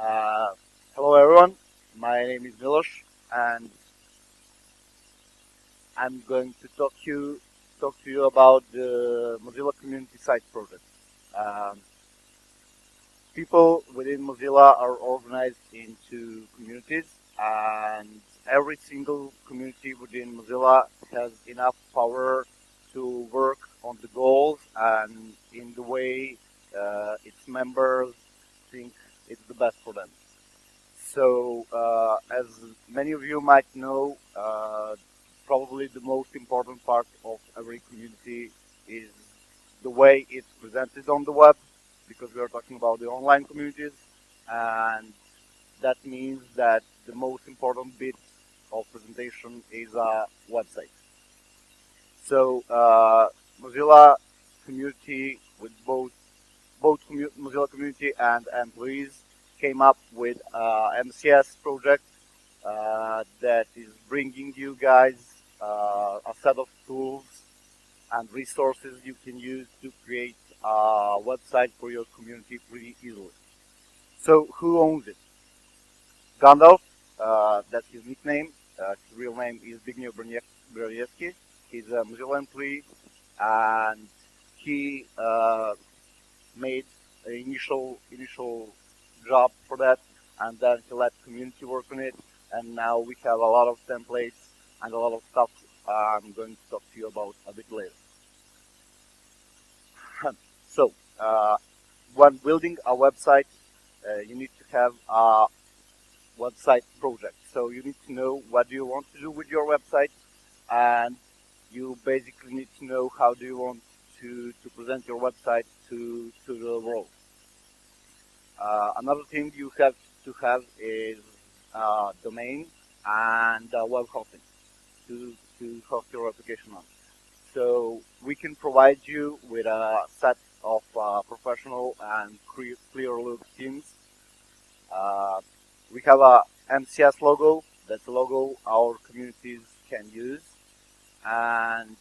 Uh, Hello everyone, my name is Milos and I'm going to talk to you about the Mozilla Community Site project. Um, People within Mozilla are organized into communities and every single community within Mozilla has enough power to work on the goals and in the way its members think it's the best for them. So, as many of you might know, probably the most important part of every community is the way it's presented on the web, because we are talking about the online communities, and that means that the most important bit of presentation is a website. So, Mozilla community with Mozilla community and employees came up with MCS project that is bringing you guys a set of tools and resources you can use to create a website for your community pretty easily. So who owns it? Gandalf, that's his nickname. His real name is Zbigniew Broniewski. He's a Mozilla employee, and he made an initial job for that, and then he let community work on it, and now we have a lot of templates and a lot of stuff I'm going to talk to you about a bit later. So, when building a website, you need to have a website project. So you need to know what do you want to do with your website, and you basically need to know how do you want to present your website to the world. Another thing you have to have is domain and web hosting to host your application on. So we can provide you with a set of professional and clear look themes. Uh, we have a MCS logo. That's a logo our communities can use, and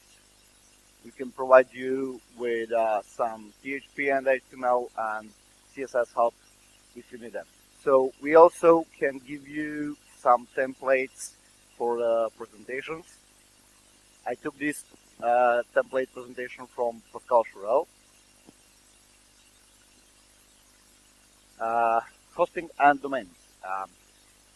we can provide you with some PHP and HTML and CSS help if you need them. So we also can give you some templates for the presentations. I took this template presentation from Pascal Chorel. Hosting and domains.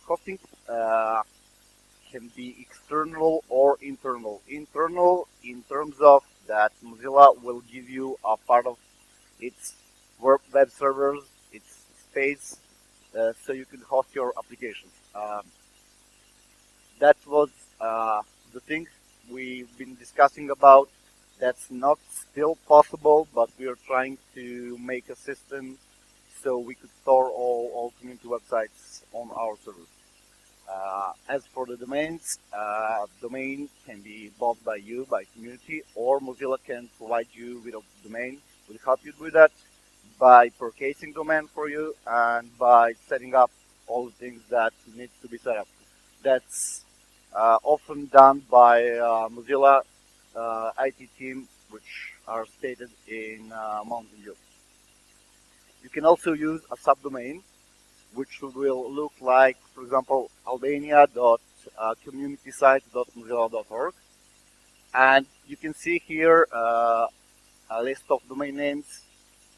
Hosting can be external or internal. Internal in terms of that Mozilla will give you a part of its web servers, its space, so you can host your applications. That was the thing we've been discussing about. That's not still possible, but we are trying to make a system so we could store all community websites on our servers. As for the domains, domain can be bought by you, by community, or Mozilla can provide you with a domain, will help you with that by purchasing domain for you and by setting up all the things that need to be set up. That's often done by Mozilla IT team, which are stated in Mountain View. You can also use a subdomain, which will look like, for example, albania.communitysite.mozilla.org. And you can see here a list of domain names.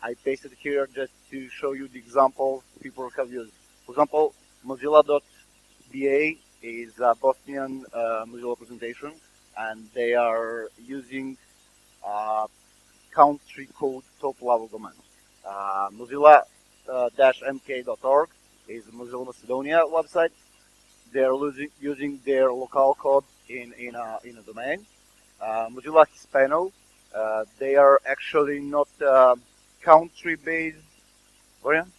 I pasted here just to show you the examples people have used. For example, Mozilla.ba is a Bosnian Mozilla presentation, and they are using country code top level domain. Mozilla-mk.org is Mozilla Macedonia website. They're using their local code in a domain. Mozilla Hispano, they are actually not country based. Variant.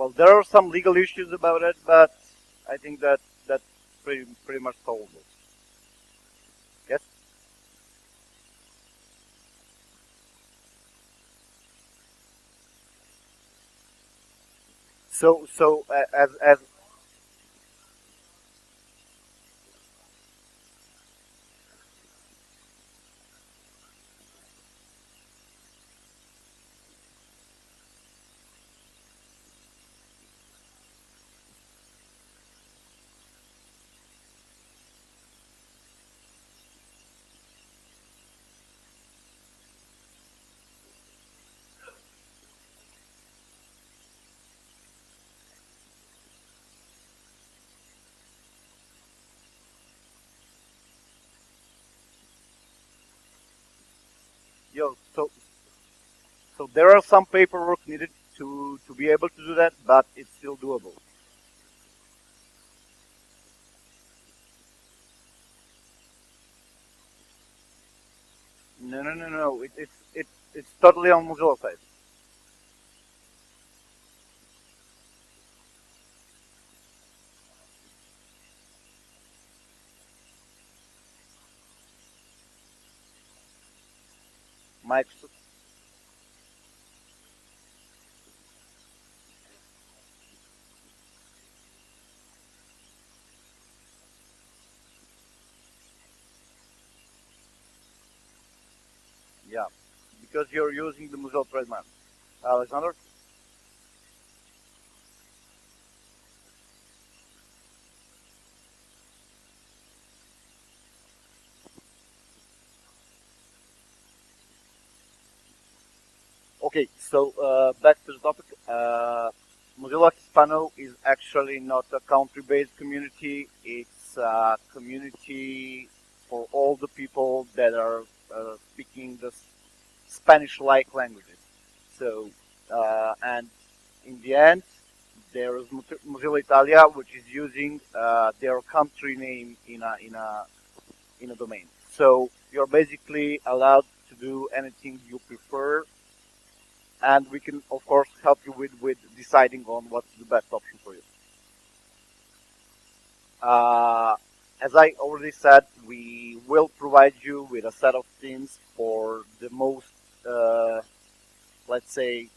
Well, there are some legal issues about it, but I think that that's pretty much solvable. Yes. As yo, so there are some paperwork needed to be able to do that, but it's still doable. No. It's totally on Mozilla side. Microsoft. Yeah, because you're using the Mozilla trademark. Alexander. Okay, so back to the topic. Mozilla Hispano is actually not a country-based community. It's a community for all the people that are speaking the Spanish-like languages. So, and in the end, there is Mozilla Italia, which is using their country name in a domain. So you're basically allowed to do anything you prefer, and we can of course help you with deciding on what's the best option for you. Uh, as I already said, we will provide you with a set of themes for the most, uh, let's say,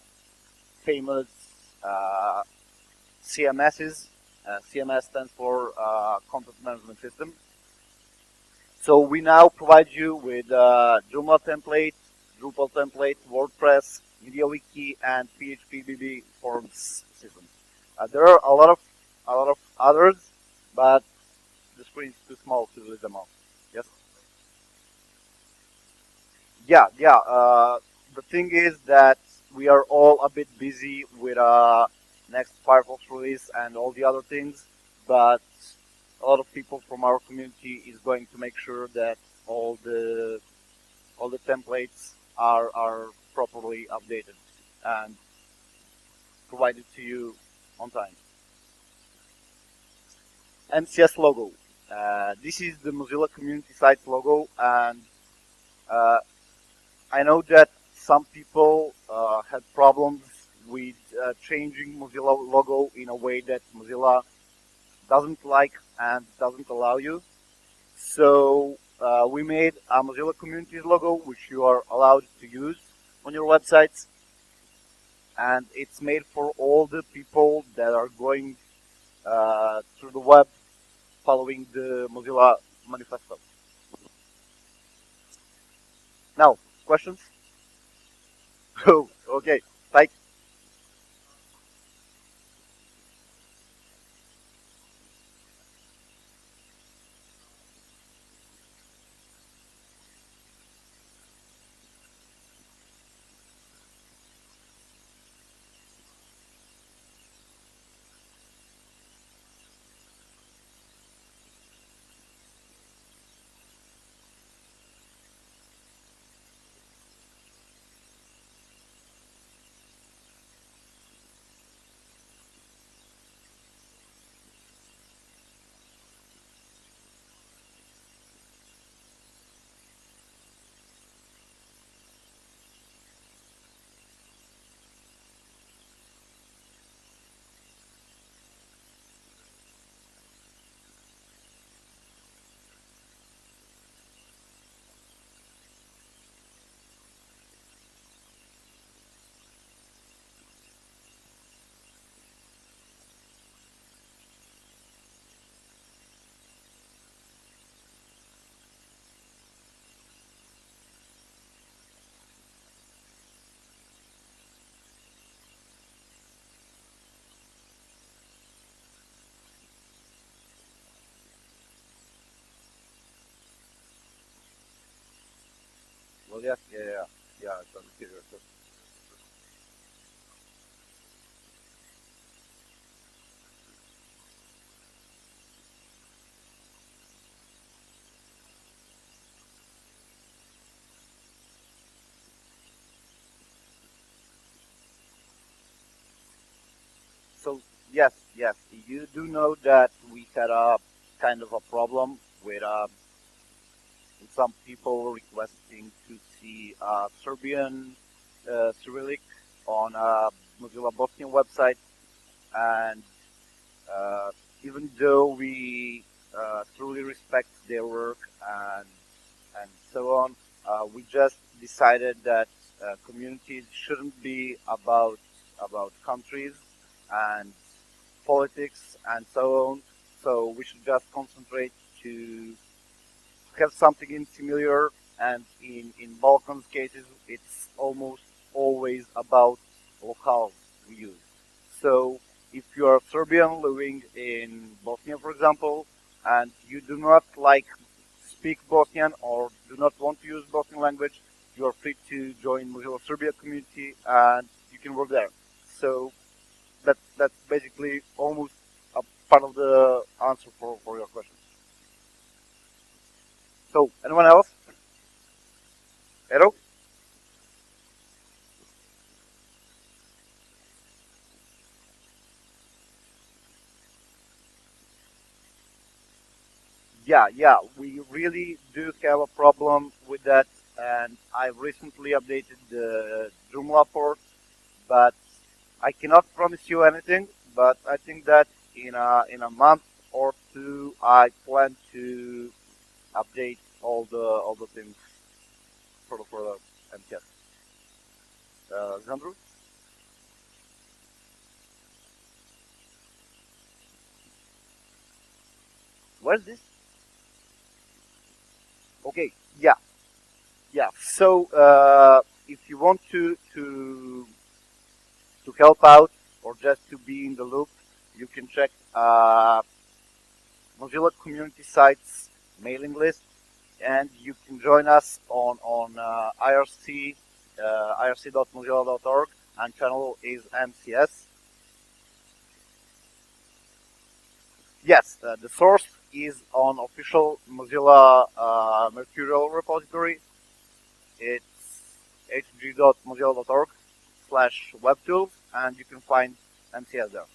famous uh, CMSs. CMS stands for Content Management System. So we now provide you with Joomla template, Drupal template, WordPress, MediaWiki, and PHP forms system. There are a lot of others, but the screen is too small to list them all. Yes. Yeah. The thing is that we are all a bit busy with next Firefox release and all the other things, but a lot of people from our community is going to make sure that all the all the templates are properly updated and provided to you on time. MCS logo. This is the Mozilla Community Sites logo, and uh, I know that some people had problems with changing Mozilla logo in a way that Mozilla doesn't like and doesn't allow you. So we made a Mozilla Communities logo, which you are allowed to use on your websites, and it's made for all the people that are going through the web following the Mozilla manifesto. Now, questions? Oh, okay. Thank Oh yeah, yeah, yeah, yeah. It's on the computer. So yes, yes, you do know that we had a kind of a problem with some people requesting to see Serbian Cyrillic on Mozilla Bosnian website, and uh, even though we truly respect their work and so on, we just decided that communities shouldn't be about countries and politics and so on. So we should just concentrate to have something in similar, and in Balkans cases, it's almost always about locales we use. So if you are Serbian living in Bosnia, for example, and you do not like speak Bosnian or do not want to use Bosnian language, you are free to join Mozilla Serbia community and you can work there. So that's basically almost a part of the answer for your question. So anyone else? Hello? Yeah, yeah, we really do have a problem with that, and I recently updated the Joomla port, but I cannot promise you anything. But I think that in a month or two, I plan to update all the things for the MCS. Zandru, where's this? Okay, yeah, yeah. So if you want to help out or just to be in the loop, you can check Mozilla community sites mailing list, and you can join us on IRC irc.mozilla.org, and channel is MCS. Yes, the source is on official Mozilla Mercurial repository. It's hg.mozilla.org/webtools, and you can find MCS there.